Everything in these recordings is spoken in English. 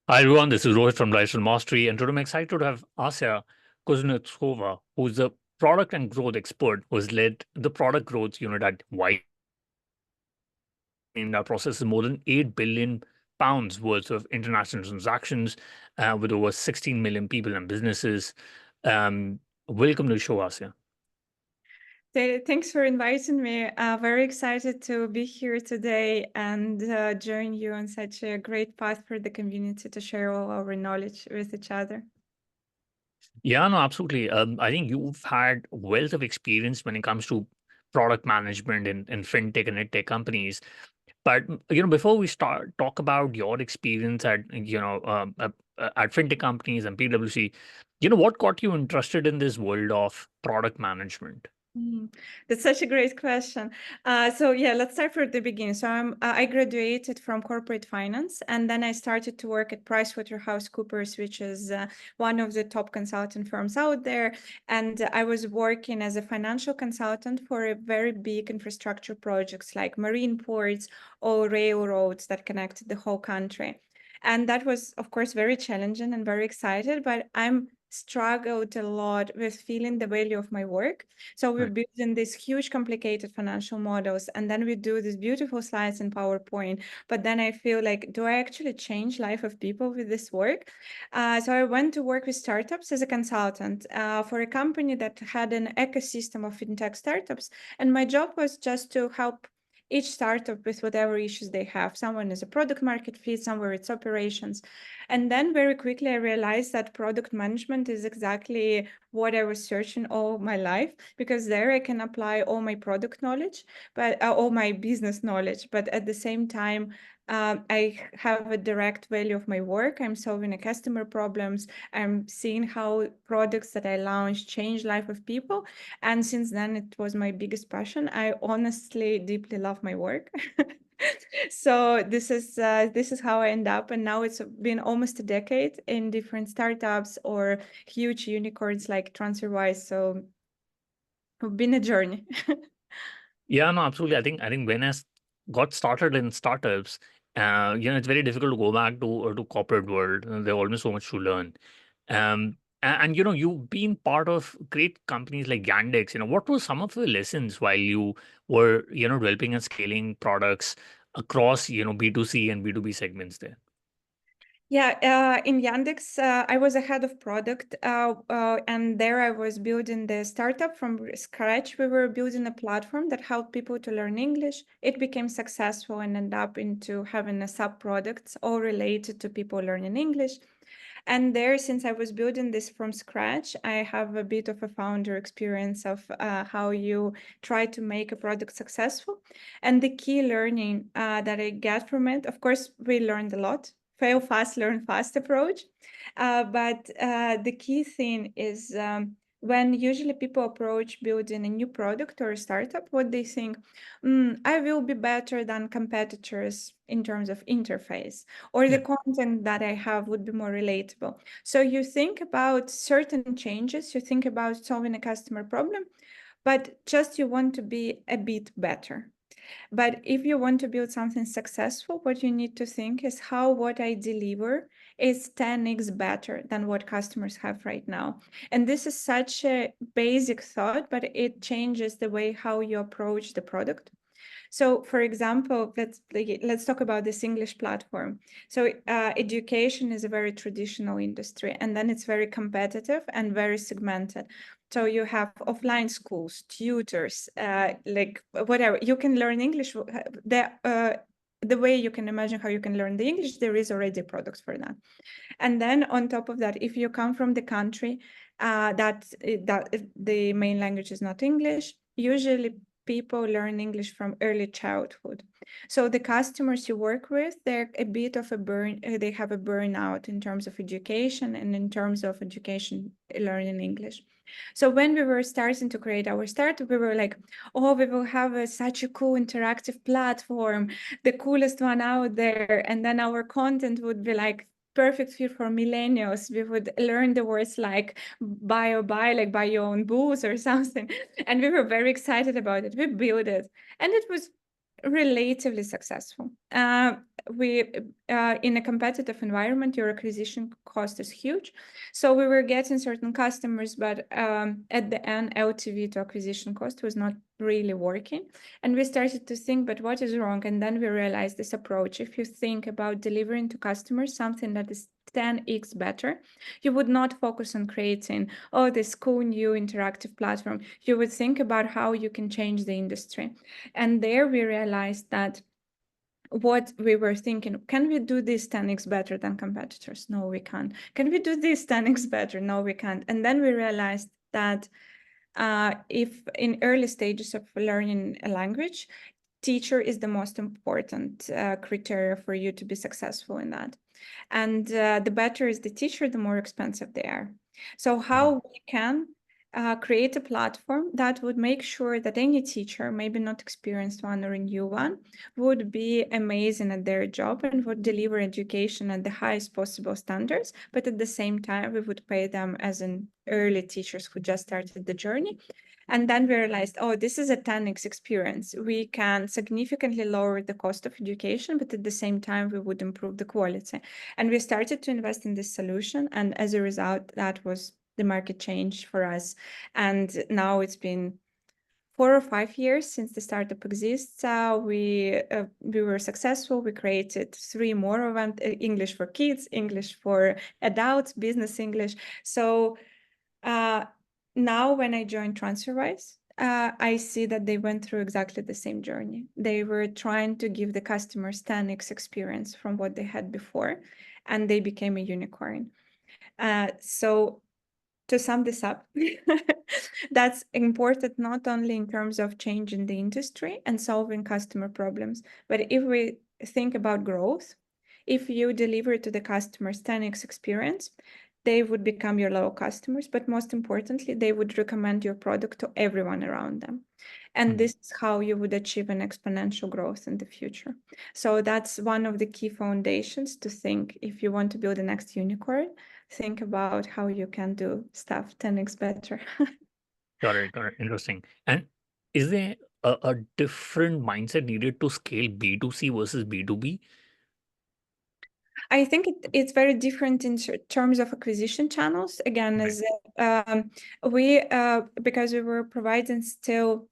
Hi everyone, this is Rohit from Lifestyle Mastery, and today I'm excited to have Asya Kuznetsova, who's a product and growth expert, who's led the product growth unit at Wise. In that process is more than £8 billion worth of international transactions with over 16 million people and businesses. Welcome to the show, Asya. Thanks for inviting me. Very excited to be here today and join you on such a great path for the community to share all our knowledge with each other. Yeah, no, absolutely. I think you've had wealth of experience when it comes to product management in fintech and edtech companies. But before we start talk about your experience at at fintech companies and PwC, what got you interested in this world of product management? That's such a great question. So yeah, let's start from the beginning. So I graduated from corporate finance, and then I started to work at PricewaterhouseCoopers, which is one of the top consulting firms out there. And I was working as a financial consultant for a very big infrastructure projects like marine ports or railroads that connected the whole country. And that was, of course, very challenging and very excited, but I'm struggled a lot with feeling the value of my work. So we're Right. building these huge, complicated financial models, and then we do these beautiful slides in PowerPoint. But then I feel like, do I actually change life of people with this work? So I went to work with startups as a consultant for a company that had an ecosystem of fintech startups, and my job was just to help each startup with whatever issues they have. Someone is a product market fit, somewhere it's operations. And then very quickly I realized that product management is exactly what I was searching all my life, because there I can apply all my product knowledge, but all my business knowledge, but at the same time, I have a direct value of my work. I'm solving a customer problems. I'm seeing how products that I launch change life of people. And since then, it was my biggest passion. I honestly deeply love my work. So this is how I end up, and now it's been almost a decade in different startups or huge unicorns like TransferWise. So it's been a journey. Yeah, no, absolutely. I think when I got started in startups, it's very difficult to go back to corporate world. There's always so much to learn. And you've been part of great companies like Yandex. What were some of the lessons while you were developing and scaling products across B2C and B2B segments there? Yeah, in Yandex, I was a head of product, and there I was building the startup from scratch. We were building a platform that helped people to learn English. It became successful and ended up into having a sub products all related to people learning English. And there, since I was building this from scratch, I have a bit of a founder experience of how you try to make a product successful. And the key learning that I get from it, of course, we learned a lot. Fail fast, learn fast approach. But the key thing is when usually people approach building a new product or a startup, what they think, I will be better than competitors in terms of interface, or the Yeah. content that I have would be more relatable. So you think about certain changes, you think about solving a customer problem, but just you want to be a bit better. But if you want to build something successful, what you need to think is how what I deliver is 10x better than what customers have right now. And this is such a basic thought, but it changes the way how you approach the product. So, for example, let's talk about this English platform. So, education is a very traditional industry, and then it's very competitive and very segmented. So you have offline schools, tutors, like whatever. You can learn English. The way you can imagine how you can learn the English, there is already products for that. And then on top of that, if you come from the country that the main language is not English, usually people learn English from early childhood. So the customers you work with, they're a bit of they have a burnout in terms of education and in terms of education learning English. So when we were starting to create our startup, we were like, oh, we will have such a cool interactive platform, the coolest one out there. And then our content would be like perfect fit for millennials. We would learn the words like buy or buy, like buy your own booze or something. And we were very excited about it. We built it. And it was relatively successful. We in a competitive environment, your acquisition cost is huge. So we were getting certain customers, but at the end, LTV to acquisition cost was not really working. And we started to think, but what is wrong? And then we realized this approach. If you think about delivering to customers something that is 10x better, you would not focus on creating, oh, this cool new interactive platform. You would think about how you can change the industry. And there we realized that what we were thinking, can we do this 10x better than competitors? No, we can't. Can we do this 10x better? No, we can't. And then we realized that if in early stages of learning a language, teacher is the most important criteria for you to be successful in that. And the better is the teacher, the more expensive they are. So how we can create a platform that would make sure that any teacher, maybe not experienced one or a new one, would be amazing at their job and would deliver education at the highest possible standards. But at the same time, we would pay them as an early teachers who just started the journey. And then we realized, oh, this is a 10x experience. We can significantly lower the cost of education, but at the same time, we would improve the quality. And we started to invest in this solution. And as a result, that was the market change for us. And now it's been 4 or 5 years since the startup exists. We were successful. We created 3 more of them: English for kids, English for adults, business English. So now when I joined TransferWise, I see that they went through exactly the same journey. They were trying to give the customers 10x experience from what they had before, and they became a unicorn. So to sum this up, that's important not only in terms of changing the industry and solving customer problems, but if we think about growth, if you deliver to the customers 10x experience, they would become your loyal customers, but most importantly, they would recommend your product to everyone around them. And this is how you would achieve an exponential growth in the future. So that's one of the key foundations to think if you want to build the next unicorn, think about how you can do stuff 10x better. Got it. Got it. Interesting. And is there a different mindset needed to scale B2C versus B2B? I think it's very different in terms of acquisition channels. Again, Right. as because we were providing still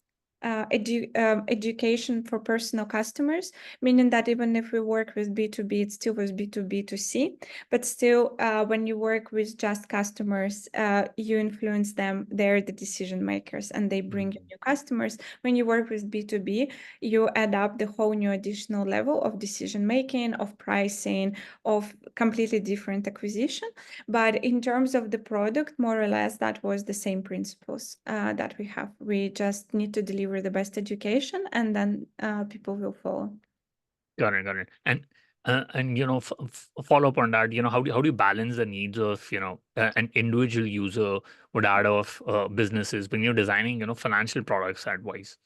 education for personal customers, meaning that even if we work with B2B, it still was B2B2C. But still, when you work with just customers, you influence them. They're the decision makers, and they bring you new customers. When you work with B2B, you add up the whole new additional level of decision making, of pricing, of completely different acquisition. But in terms of the product, more or less, that was the same principles that we have. We just need to deliver the best education, and then people will follow. Got it. Got it. And follow up on that. How do you balance the needs of an individual user would add of businesses when you're designing financial products at Wise?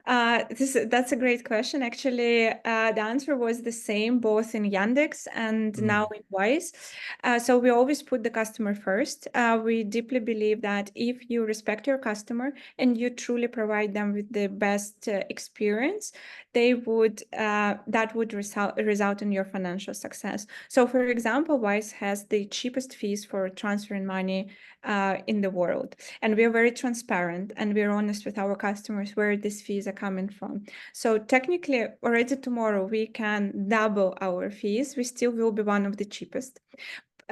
That's a great question. Actually, the answer was the same both in Yandex and now in Wise. So we always put the customer first. We deeply believe that if you respect your customer and you truly provide them with the best experience, that would result in your financial success. So, for example, Wise has the cheapest fees for transferring money in the world, and we are very transparent and we're honest with our customers where these fees are coming from. So technically, already tomorrow we can double our fees. We still will be one of the cheapest.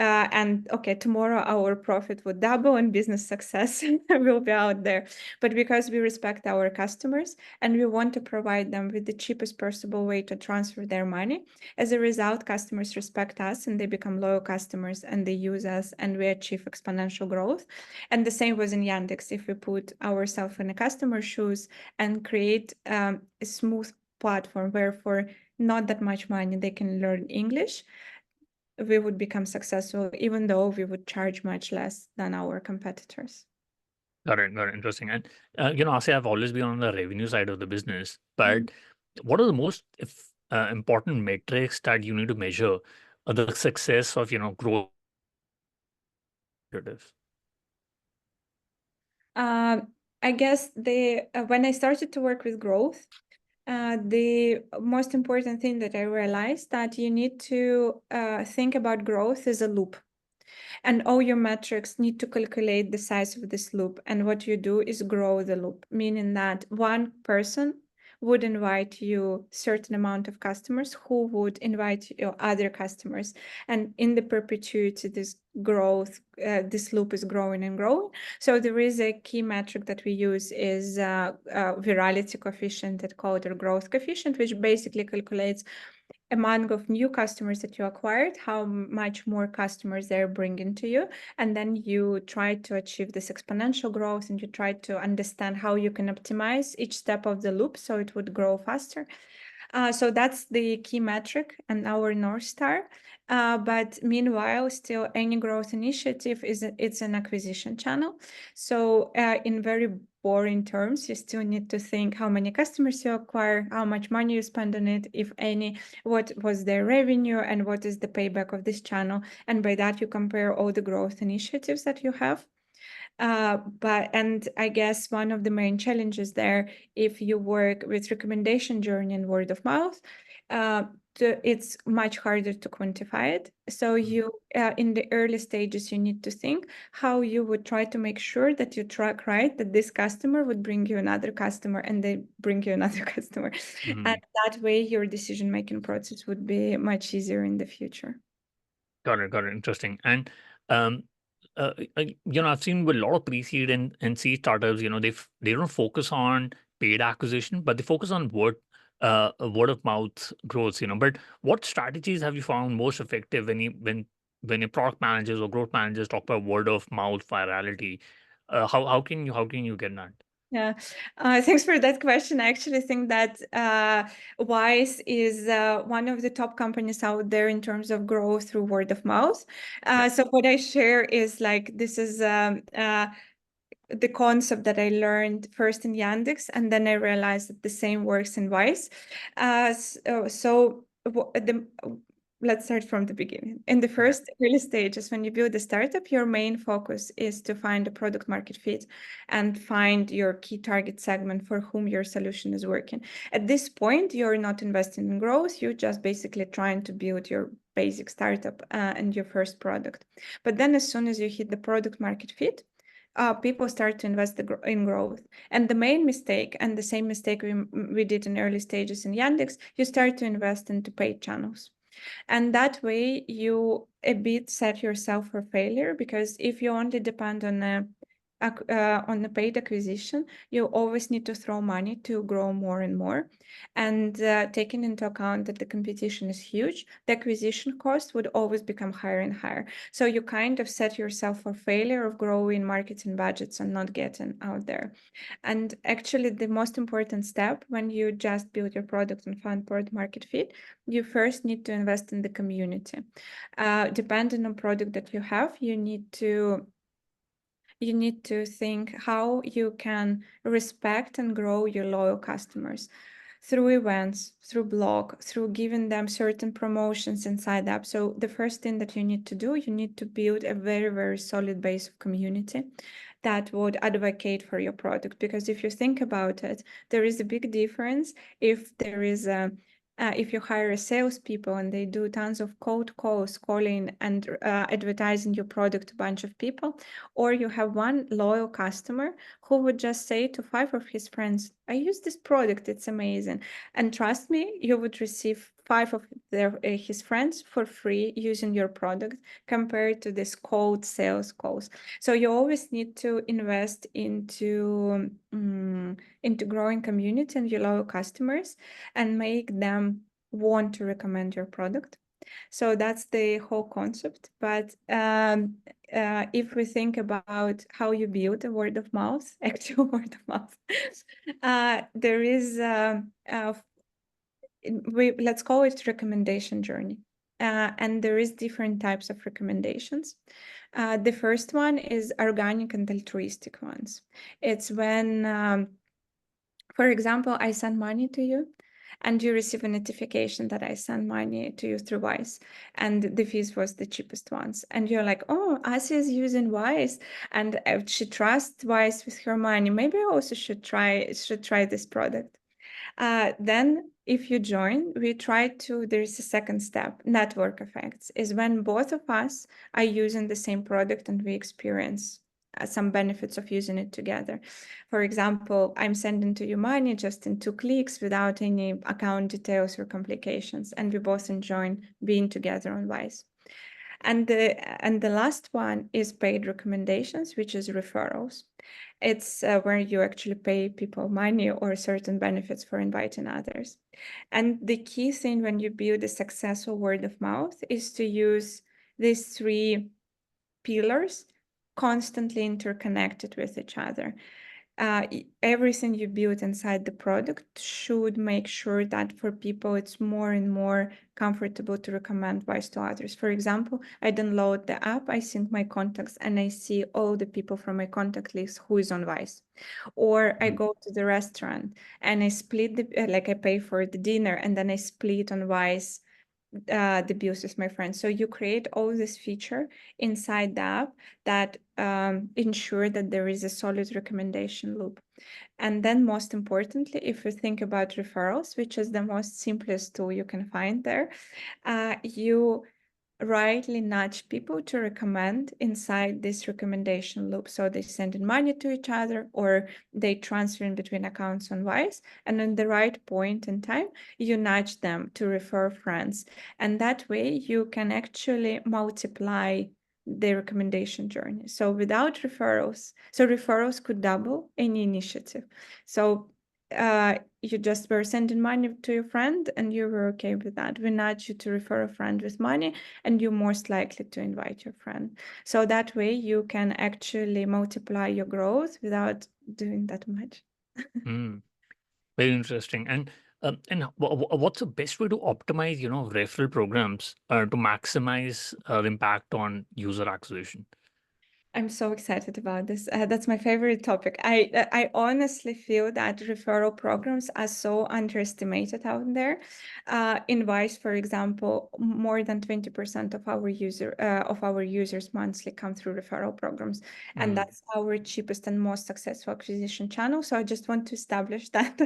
And okay, tomorrow our profit would double and business success will be out there. But because we respect our customers and we want to provide them with the cheapest possible way to transfer their money, as a result, customers respect us and they become loyal customers and they use us and we achieve exponential growth. And the same was in Yandex. If we put ourselves in the customer shoes and create a smooth platform where for not that much money they can learn English, we would become successful, even though we would charge much less than our competitors. Got it. Got it. Interesting. And Asya, I've always been on the revenue side of the business, but what are the most important metrics that you need to measure the success of growth initiatives? I guess when I started to work with growth, The most important thing that I realized that you need to think about growth as a loop. And all your metrics need to calculate the size of this loop. And what you do is grow the loop, meaning that one person would invite you certain amount of customers who would invite you other customers. And in the perpetuity, this growth, this loop is growing and growing. So there is a key metric that we use is virality coefficient that called or growth coefficient, which basically calculates amount of new customers that you acquired, how much more customers they're bringing to you, and then you try to achieve this exponential growth, and you try to understand how you can optimize each step of the loop so it would grow faster. So that's the key metric and our North Star. But meanwhile, still any growth initiative it's an acquisition channel. So in very boring terms, you still need to think how many customers you acquire, how much money you spend on it, if any, what was their revenue, and what is the payback of this channel. And by that, you compare all the growth initiatives that you have. And I guess one of the main challenges there, if you work with recommendation journey and word of mouth, it's much harder to quantify it. So you, in the early stages, you need to think how you would try to make sure that you track right, that this customer would bring you another customer and they bring you another customer. Mm-hmm. And that way your decision-making process would be much easier in the future. Got it. Interesting. And um, I've seen with a lot of pre-seed and seed startups, they don't focus on paid acquisition, but they focus on word of mouth growth. But what strategies have you found most effective when your product managers or growth managers talk about word of mouth virality? How can you get that? Yeah, thanks for that question. I actually think that Wise is one of the top companies out there in terms of growth through word of mouth. Yeah. So what I share is like this is the concept that I learned first in Yandex, and then I realized that the same works in Wise. Let's start from the beginning. In the Yeah. first early stages, when you build a startup, your main focus is to find a product market fit and find your key target segment for whom your solution is working. At this point, you're not investing in growth, you're just basically trying to build your basic startup and your first product. But then as soon as you hit the product market fit, people start to invest in growth. And the main mistake, and the same mistake we did in early stages in Yandex, you start to invest into paid channels. And that way you a bit set yourself for failure, because if you only depend on the paid acquisition, you always need to throw money to grow more and more. And taking into account that the competition is huge, the acquisition cost would always become higher and higher. So you kind of set yourself for failure of growing marketing budgets and not getting out there. And actually, the most important step when you just build your product and find product market fit, you first need to invest in the community. Depending on product that you have, you need to think how you can respect and grow your loyal customers through events, through blog, through giving them certain promotions inside the app. So the first thing that you need to do, you need to build a very, very solid base of community that would advocate for your product. Because if you think about it, there is a big difference if there is if you hire salespeople and they do tons of cold calls, calling and advertising your product to a bunch of people, or you have one loyal customer who would just say to 5 of his friends, I use this product, it's amazing. And trust me, you would receive 5 of his friends for free using your product compared to this cold sales calls. So you always need to invest into growing community and your loyal customers and make them want to recommend your product. So that's the whole concept. But if we think about how you build a word of mouth, actual word of mouth, there is let's call it recommendation journey. And there is different types of recommendations. The first one is organic and altruistic ones. It's when, for example, I send money to you and you receive a notification that I send money to you through Wise, and the fees was the cheapest ones. And you're like, oh, Asya is using Wise and she trusts Wise with her money. Maybe I also should try this product. Then if you join, there's a second step, network effects, is when both of us are using the same product and we experience some benefits of using it together. For example, I'm sending to you money just in 2 clicks without any account details or complications, and we both enjoy being together on Wise. And the last one is paid recommendations, which is referrals. It's where you actually pay people money or certain benefits for inviting others. And the key thing when you build a successful word of mouth is to use these 3 pillars constantly interconnected with each other. Everything you build inside the product should make sure that for people it's more and more comfortable to recommend Wise to others. For example, I download the app, I sync my contacts, and I see all the people from my contact list who is on Wise. Or I go to the restaurant and I split I pay for the dinner and then I split on Wise the bills with my friends. So you create all this feature inside the app that ensure that there is a solid recommendation loop. And then most importantly, if you think about referrals, which is the most simplest tool you can find there, you rightly nudge people to recommend inside this recommendation loop. So they send in money to each other or they transfer in between accounts on Wise. And in the right point in time, you nudge them to refer friends. And that way you can actually multiply the recommendation journey. So without referrals, referrals could double any initiative. So you just were sending money to your friend and you were okay with that. We nudge you to refer a friend with money and you're most likely to invite your friend. So that way you can actually multiply your growth without doing that much. Mm, very interesting. And what's the best way to optimize, referral programs to maximize impact on user acquisition? I'm so excited about this. That's my favorite topic. I honestly feel that referral programs are so underestimated out there. In Wise, for example, more than 20% of our users monthly come through referral programs, and Mm, that's our cheapest and most successful acquisition channel. So I just want to establish that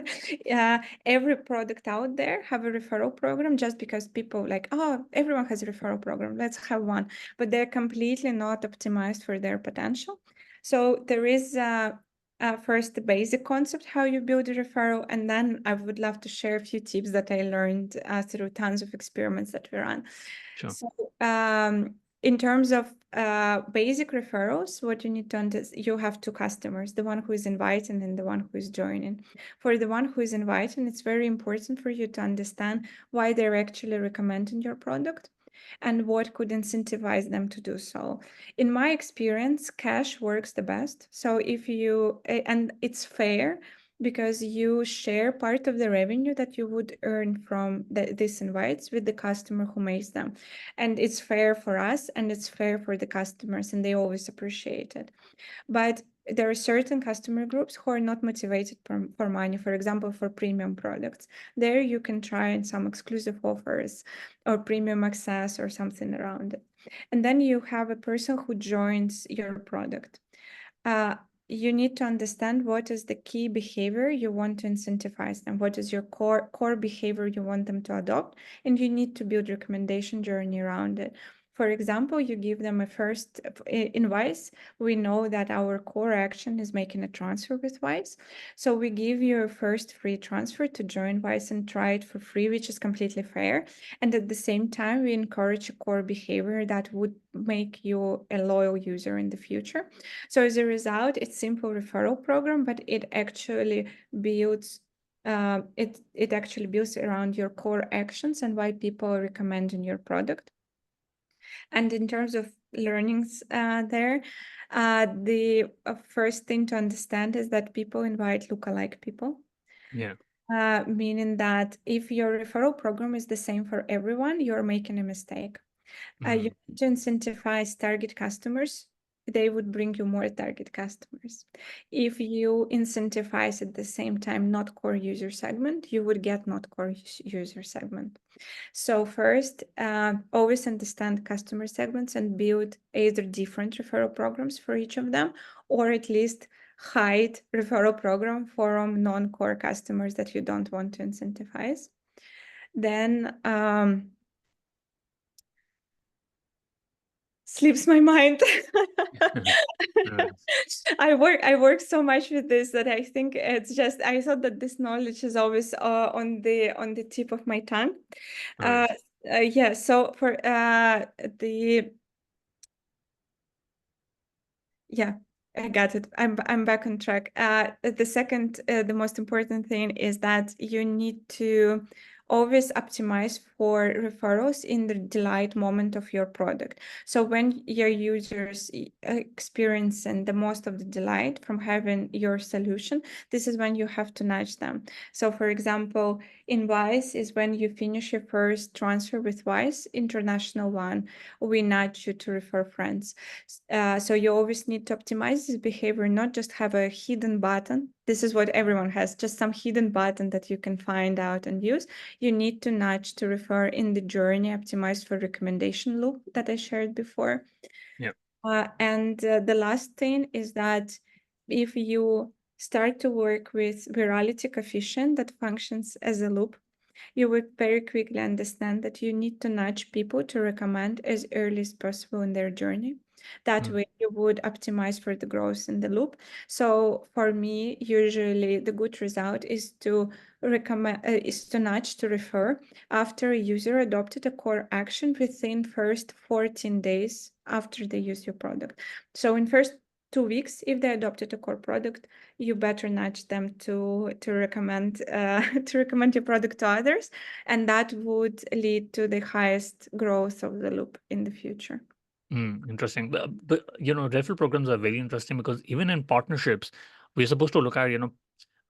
every product out there have a referral program just because people like, oh, everyone has a referral program. Let's have one, but they're completely not optimized for their potential. So there is first the basic concept, how you build a referral, and then I would love to share a few tips that I learned through tons of experiments that we run. sure. So in terms of basic referrals, what you need to understand, you have 2 customers, the one who is inviting and the one who is joining. For the one who is inviting, it's very important for you to understand why they're actually recommending your product and what could incentivize them to do so. In my experience, cash works the best. So and it's fair because you share part of the revenue that you would earn from these invites with the customer who makes them. And it's fair for us and it's fair for the customers, and they always appreciate it. But there are certain customer groups who are not motivated for money, for example, for premium products. There you can try some exclusive offers or premium access or something around it. And then you have a person who joins your product. Uh, you need to understand what is the key behavior you want to incentivize them, what is your core behavior you want them to adopt, and you need to build recommendation journey around it. For example, you give them a first in Wise. We know that our core action is making a transfer with Wise. So we give you a first free transfer to join Wise and try it for free, which is completely fair. And at the same time, we encourage a core behavior that would make you a loyal user in the future. So as a result, it's simple referral program, but it actually builds it actually builds around your core actions and why people are recommending your product. And in terms of learnings there, the first thing to understand is that people invite lookalike people. Yeah. Meaning that if your referral program is the same for everyone, you're making a mistake. You Mm, need to incentivize target customers. They would bring you more target customers. If you incentivize at the same time not core user segment, you would get not core user segment. So first, always understand customer segments and build either different referral programs for each of them, or at least hide referral program from non-core customers that you don't want to incentivize. Then slips my mind. Nice. I work so much with this that I think it's just I thought that this knowledge is always on the tip of my tongue. Uh, Nice. yeah, so for the yeah, I got it. I'm back on track. The second, the most important thing is that you need to always optimize for referrals in the delight moment of your product. So when your users experiencing the most of the delight from having your solution, this is when you have to nudge them. So for example, in Wise is when you finish your first transfer with Wise, international one, we nudge you to refer friends. So you always need to optimize this behavior, not just have a hidden button. This is what everyone has, just some hidden button that you can find out and use. You need to nudge to refer in the journey, optimized for recommendation loop that I shared before. Yeah. And the last thing is that if you start to work with virality coefficient that functions as a loop, you would very quickly understand that you need to nudge people to recommend as early as possible in their journey. That way you would optimize for the growth in the loop. So for me, usually the good result is to nudge to refer after a user adopted a core action within first 14 days after they use your product. So in first 2 weeks, if they adopted a core product, you better nudge them to recommend to recommend your product to others, and that would lead to the highest growth of the loop in the future. Interesting. But referral programs are very interesting because even in partnerships, we're supposed to look at,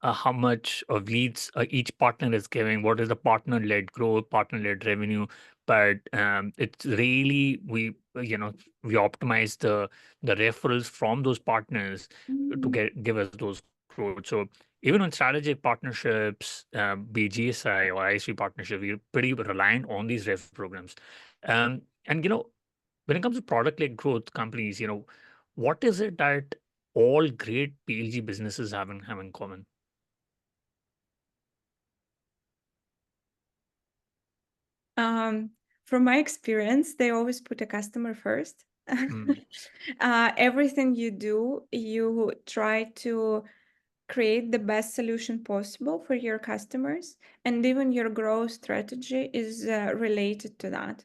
how much of leads each partner is giving, what is the partner-led growth, partner-led revenue. But it's really, we optimize the referrals from those partners to give us those growth. So even on strategic partnerships, be GSI or ISV partnership, we're pretty reliant on these referral programs. And when it comes to product-led growth companies, what is it that all great PLG businesses have in common? From my experience, they always put a customer first. Mm, Everything you do, you try to create the best solution possible for your customers, and even your growth strategy is related to that.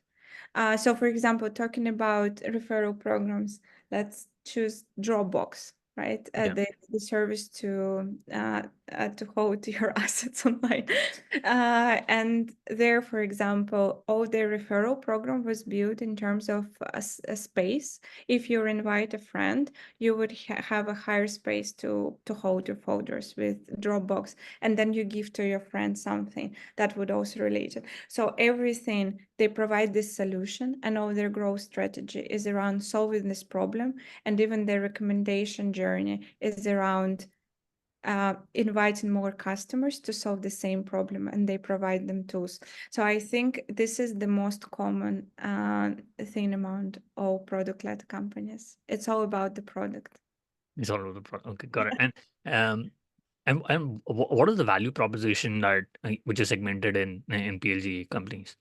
So for example, talking about referral programs, let's choose Dropbox, right? yeah. The service to hold your assets online. And there, for example, all their referral program was built in terms of a space. If you invite a friend, you would have a higher space to hold your folders with Dropbox, and then you give to your friend something that would also relate it. So everything they provide this solution, and all their growth strategy is around solving this problem, and even their recommendation journey is around inviting more customers to solve the same problem, and they provide them tools. So I think this is the most common thing among all product-led companies. It's all about the product. It's all over the product. Okay, got it. And what is the value proposition that which is segmented in PLG companies?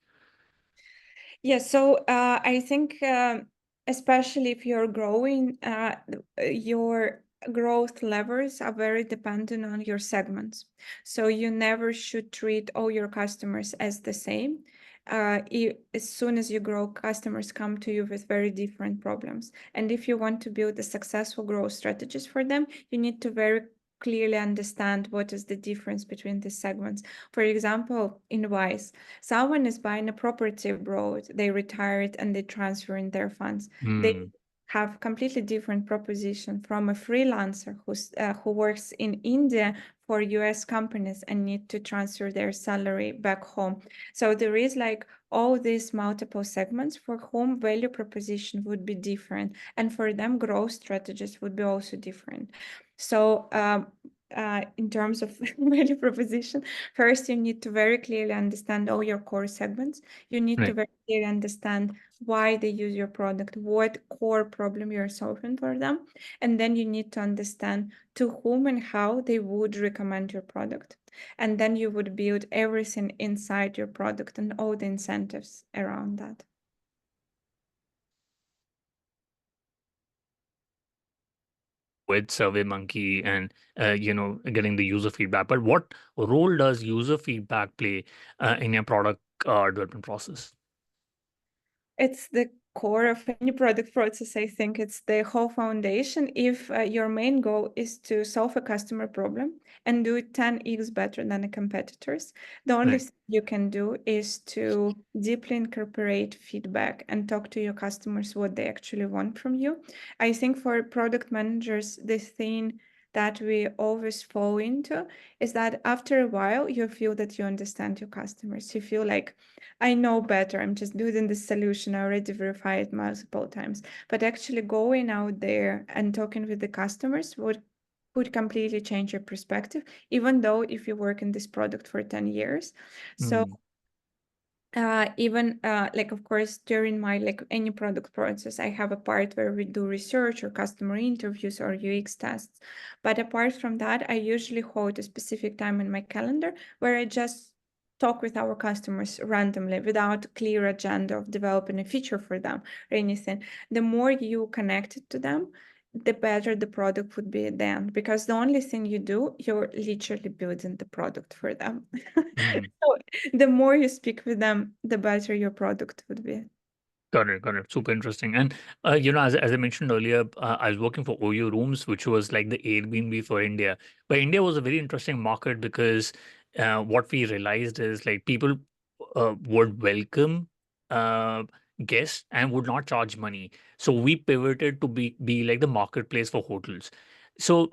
Yeah, so I think especially if you're growing, your growth levers are very dependent on your segments. So you never should treat all your customers as the same. As soon as you grow, customers come to you with very different problems. And if you want to build a successful growth strategies for them, you need to very clearly understand what is the difference between the segments. For example, in Wise, someone is buying a property abroad, they retired and they transfer in their funds. They Mm, have completely different proposition from a freelancer who works in India for US companies and need to transfer their salary back home. So there is like all these multiple segments for whom value proposition would be different, and for them growth strategies would be also different. So in terms of value proposition, first you need to very clearly understand all your core segments. You need to Right. very clearly understand why they use your product, what core problem you're solving for them. And then you need to understand to whom and how they would recommend your product. And then you would build everything inside your product and all the incentives around that. With SurveyMonkey and getting the user feedback. But what role does user feedback play in your product development process? It's the core of any product process. I think it's the whole foundation. If your main goal is to solve a customer problem and do it 10x better than the competitors, the only Right. thing you can do is to deeply incorporate feedback and talk to your customers what they actually want from you. I think for product managers, the thing that we always fall into is that after a while, you feel that you understand your customers. You feel like, I know better. I'm just doing the solution. I already verified multiple times. But actually going out there and talking with the customers would completely change your perspective, even though if you work in this product for 10 years. So Mm. even like of course during my like any product process, I have a part where we do research or customer interviews or UX tests. But apart from that, I usually hold a specific time in my calendar where I just talk with our customers randomly without clear agenda of developing a feature for them or anything. The more you connected to them, the better the product would be then, because the only thing you do, you're literally building the product for them. Mm. So the more you speak with them, the better your product would be. Got it. Got it. Super interesting. And as I mentioned earlier, I was working for OYO Rooms, which was like the Airbnb for India. But India was a very interesting market because what we realized is like people would welcome uh, guests and would not charge money. So we pivoted to be like the marketplace for hotels. So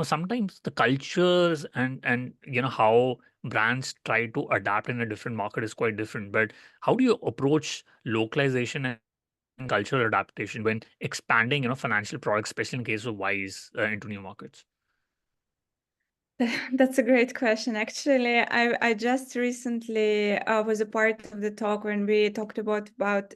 sometimes the cultures and how brands try to adapt in a different market is quite different. But how do you approach localization and cultural adaptation when expanding, financial products, especially in case of Wise, into new markets? That's a great question. Actually, I just recently was a part of the talk when we talked about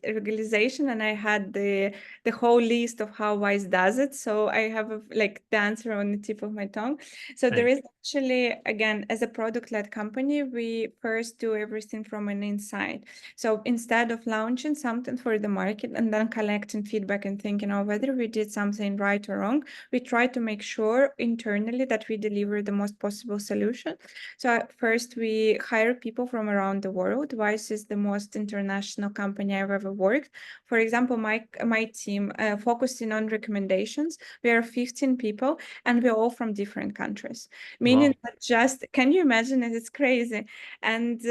legalization, and I had the whole list of how Wise does it. So I have like the answer on the tip of my tongue. So there Right. is actually, again, as a product-led company, we first do everything from an inside. So instead of launching something for the market and then collecting feedback and thinking, oh, whether we did something right or wrong, we try to make sure internally that we deliver the most possible solution. So first we hire people from around the world. Wise is the most international company I've ever worked. For example, my team focusing on recommendations. We are 15 people and we're all from different countries, meaning Wow. that just, can you imagine it? It's crazy. And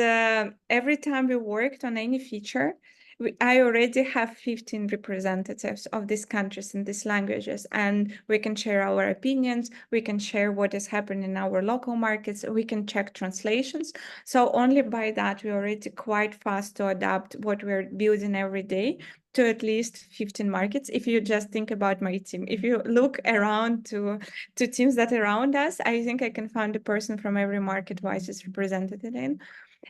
every time we worked on any feature, I already have 15 representatives of these countries in these languages, and we can share our opinions. We can share what is happening in our local markets. We can check translations. So only by that, we're already quite fast to adapt what we're building every day to at least 15 markets. If you just think about my team, if you look around to teams that are around us, I think I can find a person from every market Wise is represented in.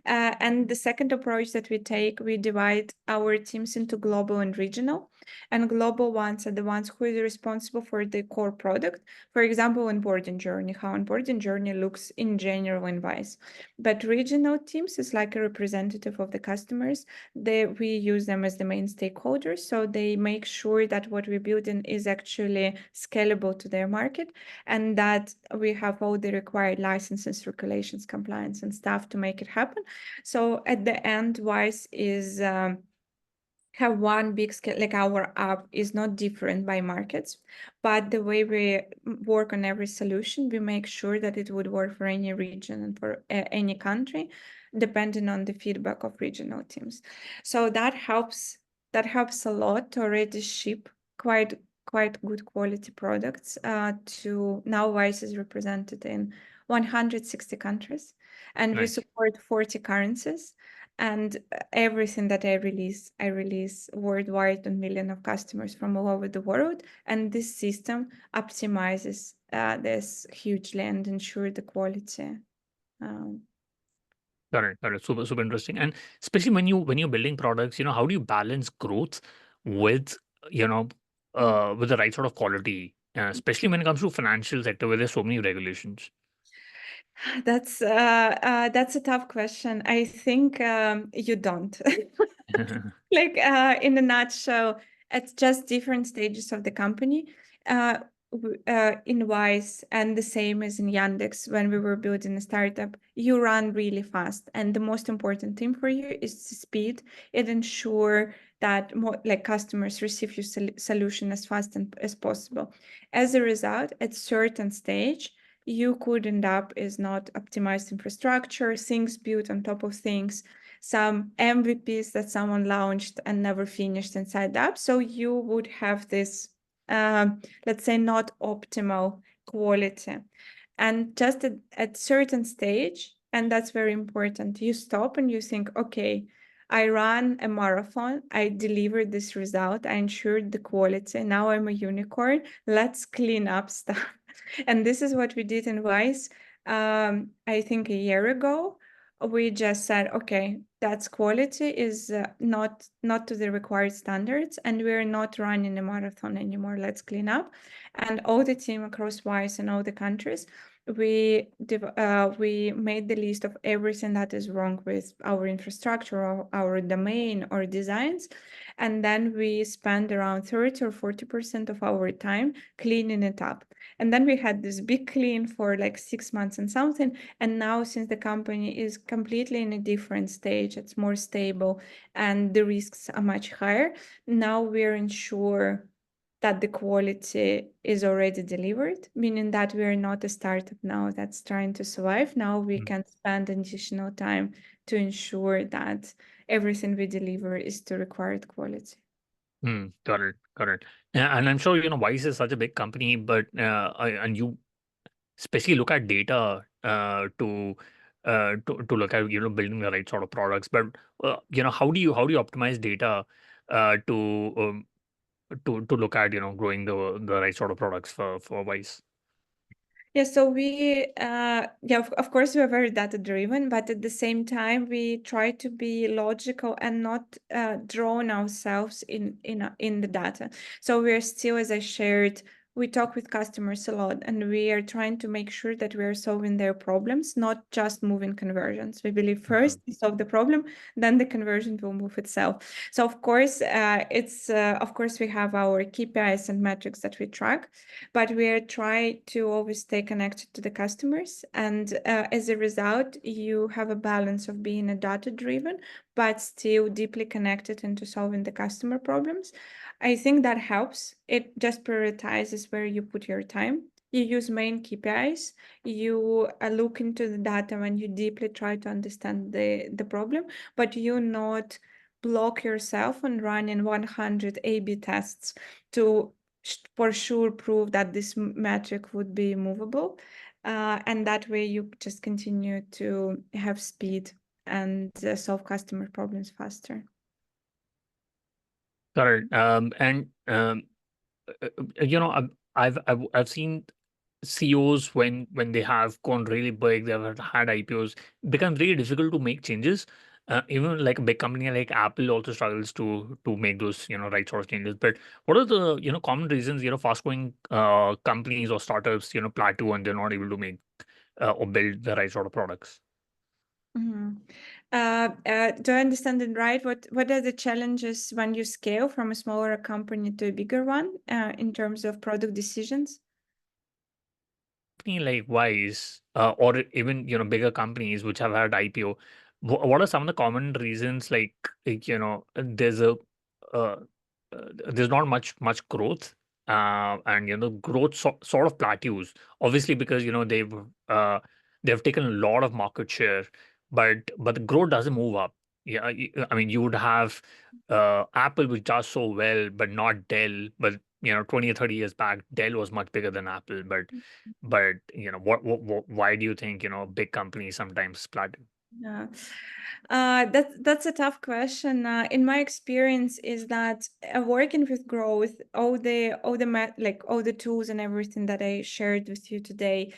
And the second approach that we take, we divide our teams into global and regional. And global ones are the ones who are responsible for the core product. For example, onboarding journey, how onboarding journey looks in general in Wise. But regional teams is like a representative of the customers. We use them as the main stakeholders. So they make sure that what we build in is actually scalable to their market, and that we have all the required licenses, regulations, compliance, and stuff to make it happen. So at the end, Wise is have one big scale, like our app is not different by markets, but the way we work on every solution, we make sure that it would work for any region and for any country, depending on the feedback of regional teams. So that helps a lot to already ship quite good quality products to now. Wise is represented in 160 countries, and we Right. support 40 currencies. and everything that I release worldwide on millions of customers from all over the world. And this system optimizes this hugely and ensure the quality. Um, Got it. Got it. Super, super interesting. And especially when you're building products, how do you balance growth with, with the right sort of quality, especially when it comes to financial sector where there's so many regulations. that's a tough question. I think you don't. Like in a nutshell, it's just different stages of the company. Uh, in Wise, and the same as in Yandex, when we were building a startup, you run really fast, and the most important thing for you is the speed. It ensure that more like customers receive your solution as fast as possible. As a result, at certain stage, you could end up is not optimized infrastructure, things built on top of things, some MVPs that someone launched and never finished inside the app. So you would have this, let's say, not optimal quality. And just at certain stage, and that's very important, you stop and you think, okay, I ran a marathon, I delivered this result, I ensured the quality. Now I'm a unicorn. Let's clean up stuff. And this is what we did in Wise. I think a year ago, we just said, okay, that's quality is not to the required standards, and we're not running a marathon anymore. Let's clean up. And all the team across Wise and all the countries, we made the list of everything that is wrong with our infrastructure or our domain or designs, and then we spend around 30 or 40% of our time cleaning it up. And then we had this big clean for like 6 months and something. And now, since the company is completely in a different stage, it's more stable and the risks are much higher. Now we're ensure that the quality is already delivered, meaning that we're not a startup now that's trying to survive. Now we can spend additional time to ensure that everything we deliver is to required quality. Got it. Got it. And I'm sure, Wise is such a big company, but and you especially look at data to look at, building the right sort of products. But how do you optimize data to look at, growing the right sort of products for Wise? Yeah, so yeah, of course, we are very data driven, but at the same time, we try to be logical and not drown ourselves in the data. So we're still, as I shared, we talk with customers a lot, and we are trying to make sure that we are solving their problems, not just moving conversions. We believe first we solve the problem, then the conversion will move itself. So of course, of course we have our KPIs and metrics that we track, but we are trying to always stay connected to the customers. And as a result, you have a balance of being a data-driven, but still deeply connected into solving the customer problems. I think that helps. It just prioritizes where you put your time. You use main KPIs. You look into the data when you deeply try to understand the problem, but you not block yourself on running 100 A/B tests to for sure prove that this metric would be movable. And that way you just continue to have speed and solve customer problems faster. Got it. And I've seen CEOs when they have gone really big, they've had IPOs, become really difficult to make changes. Even like a big company like Apple also struggles to make those right sort of changes. But what are the common reasons fast growing companies or startups plateau and they're not able to make or build the right sort of products? Mhm. Do I understand it right? What are the challenges when you scale from a smaller company to a bigger one in terms of product decisions? Company like Wise, or even bigger companies which have had IPO, what are some of the common reasons? Uh, there's not much growth, and growth sort of plateaus. Obviously, because they've taken a lot of market share, but the growth doesn't move up. Yeah, I mean, you would have Apple, which does so well, but not Dell. But 20 or 30 years back, Dell was much bigger than Apple. But why do you think big companies sometimes plateau? Yeah. That's a tough question. In my experience, is that working with growth, all the tools and everything that I shared with you today,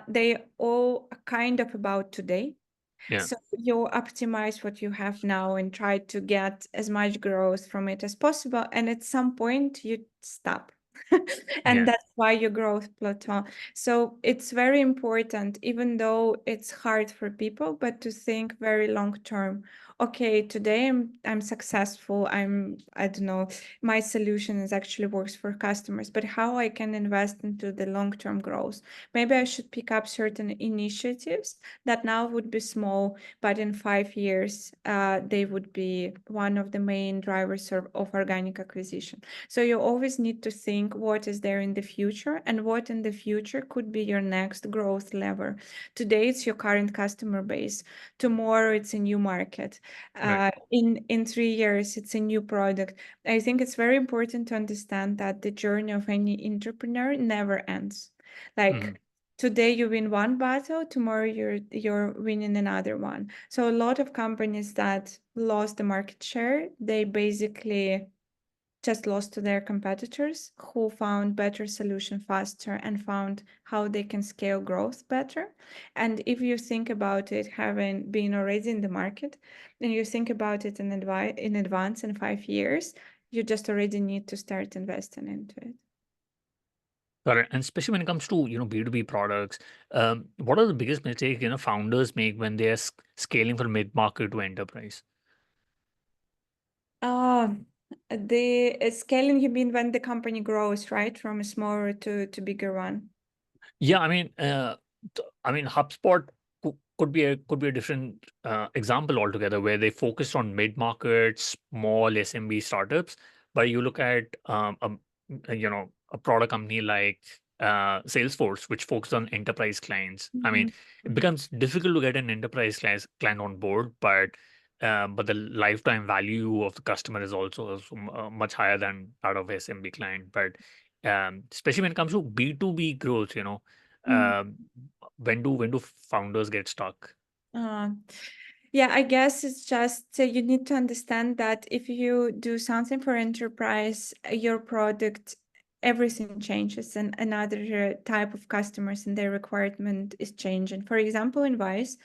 they all are kind of about today. Yeah, So you optimize what you have now and try to get as much growth from it as possible. And at some point you stop. And yeah, that's why your growth plateau. So it's very important, even though it's hard for people, but to think very long term. Okay, today I'm successful. I don't know, my solution is actually works for customers, but how I can invest into the long term growth. Maybe I should pick up certain initiatives that now would be small, but in 5 years, they would be one of the main drivers of organic acquisition. So you always need to think what is there in the future and what in the future could be your next growth lever. Today, it's your current customer base. Tomorrow, it's a new market. right. In 3 years, it's a new product. I think it's very important to understand that the journey of any entrepreneur never ends. Mhm. Like today you win one battle, tomorrow you're winning another one. So a lot of companies that lost the market share, they basically just lost to their competitors who found better solution faster and found how they can scale growth better. And if you think about it, having been already in the market, and you think about it in advance in 5 years, you just already need to start investing into it. Got it. And especially when it comes to, B2B products, what are the biggest mistakes, founders make when they're scaling from mid-market to enterprise? Uh, the scaling, you mean when the company grows, right? From a smaller to bigger one. Yeah, I mean, HubSpot could be a different example altogether, where they focused on mid-market, small SMB startups. But you look at a product company like Salesforce, which focuses on enterprise clients. I mean, Mhm. it becomes difficult to get an enterprise client on board, but the lifetime value of the customer is also much higher than that of SMB client. But especially when it comes to B2B growth, Mm. um, when do founders get stuck? Uh, yeah, I guess it's just you need to understand that if you do something for enterprise, your product, everything changes, and another type of customers and their requirement is changing. For example, in Wise,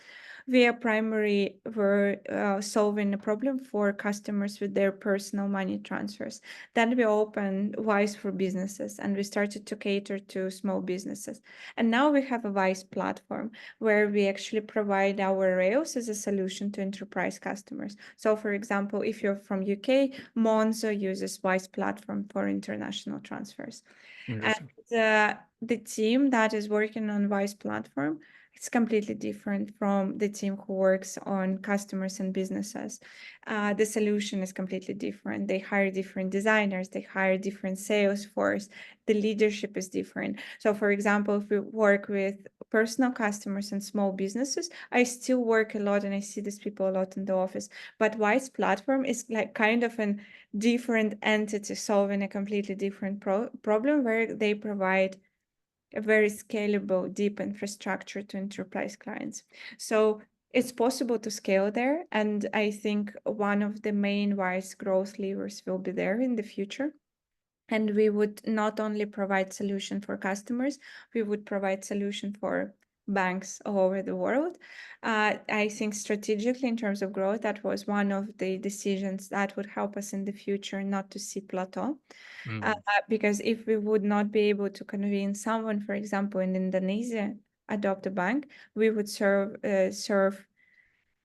we are primary were solving a problem for customers with their personal money transfers. Then we opened Wise for businesses and we started to cater to small businesses. And now we have a Wise platform where we actually provide our Rails as a solution to enterprise customers. So for example, if you're from UK, Monzo uses Wise platform for international transfers. And Interesting. the team that is working on Wise platform, it's completely different from the team who works on customers and businesses. The solution is completely different. They hire different designers, they hire different sales force. The leadership is different. So, for example, if we work with personal customers and small businesses, I still work a lot and I see these people a lot in the office. But Wise platform is like kind of an different entity solving a completely different problem where they provide a very scalable, deep infrastructure to enterprise clients. So it's possible to scale there. And I think one of the main Wise growth levers will be there in the future. And we would not only provide solution for customers, we would provide solution for banks all over the world. I think strategically in terms of growth, that was one of the decisions that would help us in the future not to see plateau. Uh, Mm. because if we would not be able to convince someone, for example, in Indonesia, adopt a bank, we would serve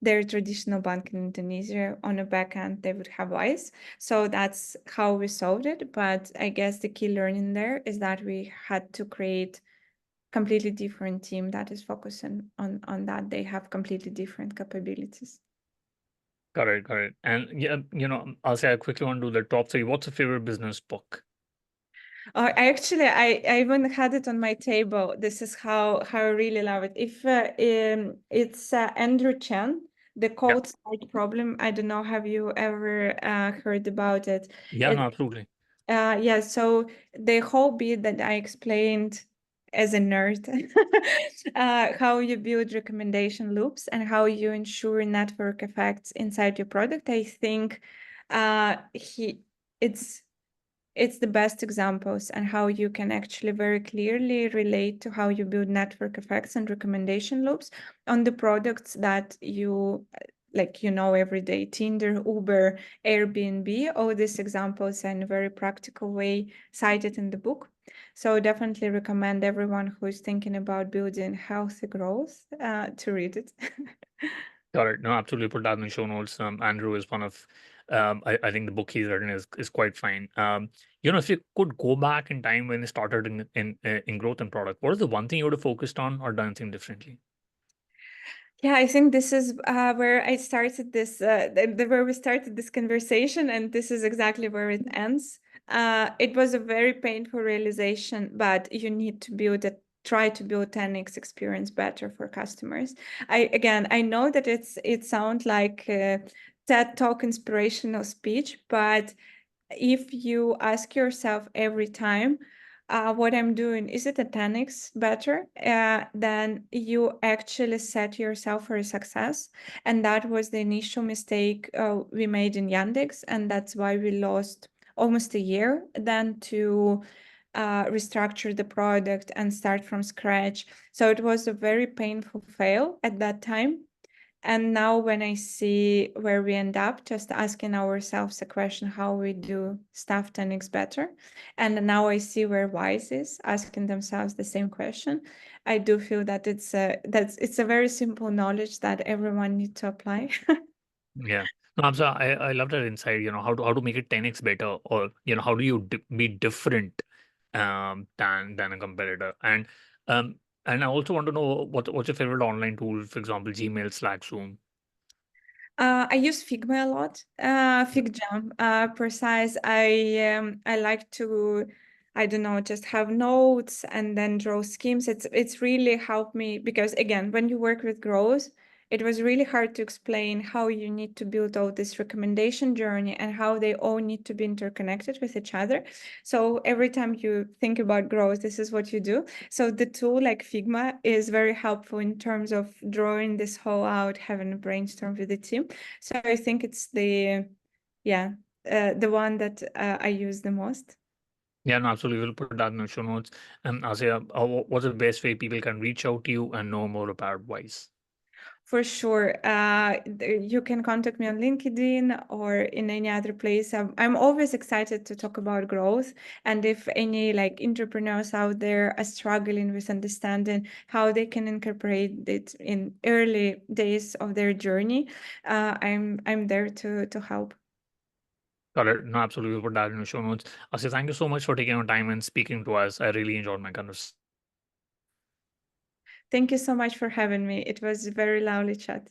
their traditional bank in Indonesia on a back end, they would have Wise. So that's how we solved it. But I guess the key learning there is that we had to create completely different team that is focusing on that. They have completely different capabilities. Got it, got it. And yeah, I'll say I quickly want to do the top three. What's your favorite business book? I even had it on my table. This is how I really love it. If it's Andrew Chen, The Yeah, Cold Start Problem. I don't know, have you ever heard about it? yeah, no, absolutely. Yeah, so the whole bit that I explained as a nerd, how you build recommendation loops and how you ensure network effects inside your product. I think he it's the best examples and how you can actually very clearly relate to how you build network effects and recommendation loops on the products that you like, every day: Tinder, Uber, Airbnb. All these examples in a very practical way cited in the book. So definitely recommend everyone who is thinking about building healthy growth to read it. Got it. No, absolutely. Put that in the show notes. Andrew is one of, I think the book he's written is quite fine. If you could go back in time when you started in growth and product, what is the one thing you would have focused on or done anything differently? Yeah, I think this is where I started this, where we started this conversation, and this is exactly where it ends. It was a very painful realization, but you need to try to build 10x experience better for customers. I know that it sounds like a TED Talk inspirational speech, but if you ask yourself every time, what I'm doing, is it a 10x better? Then you actually set yourself for a success. And that was the initial mistake we made in Yandex. And that's why we lost almost a year then to restructure the product and start from scratch. So it was a very painful fail at that time. And now when I see where we end up, just asking ourselves a question, how we do stuff 10x better. And now I see where Wise is asking themselves the same question. I do feel that it's a very simple knowledge that everyone needs to apply. Yeah. No, Hamza, I love that insight, how to make it 10x better, or how do you be different than a competitor. And I also want to know what's your favorite online tool, for example, Gmail, Slack, Zoom. I use Figma a lot. FigJam, precise. I like to, I don't know, just have notes and then draw schemes. It's really helped me because, again, when you work with growth, it was really hard to explain how you need to build all this recommendation journey and how they all need to be interconnected with each other. So every time you think about growth, this is what you do. So the tool like Figma is very helpful in terms of drawing this whole out, having a brainstorm with the team. So I think it's the one that I use the most. Yeah, no, absolutely. We'll put that in the show notes. Asya, what's the best way people can reach out to you and know more about Wise? For sure. You can contact me on LinkedIn or in any other place. I'm always excited to talk about growth. And if any entrepreneurs out there are struggling with understanding how they can incorporate it in early days of their journey, I'm there to help. Got it. No, absolutely. We'll put that in the show notes. Asya, thank you so much for taking your time and speaking to us. I really enjoyed my conversation. Thank you so much for having me. It was a very lovely chat.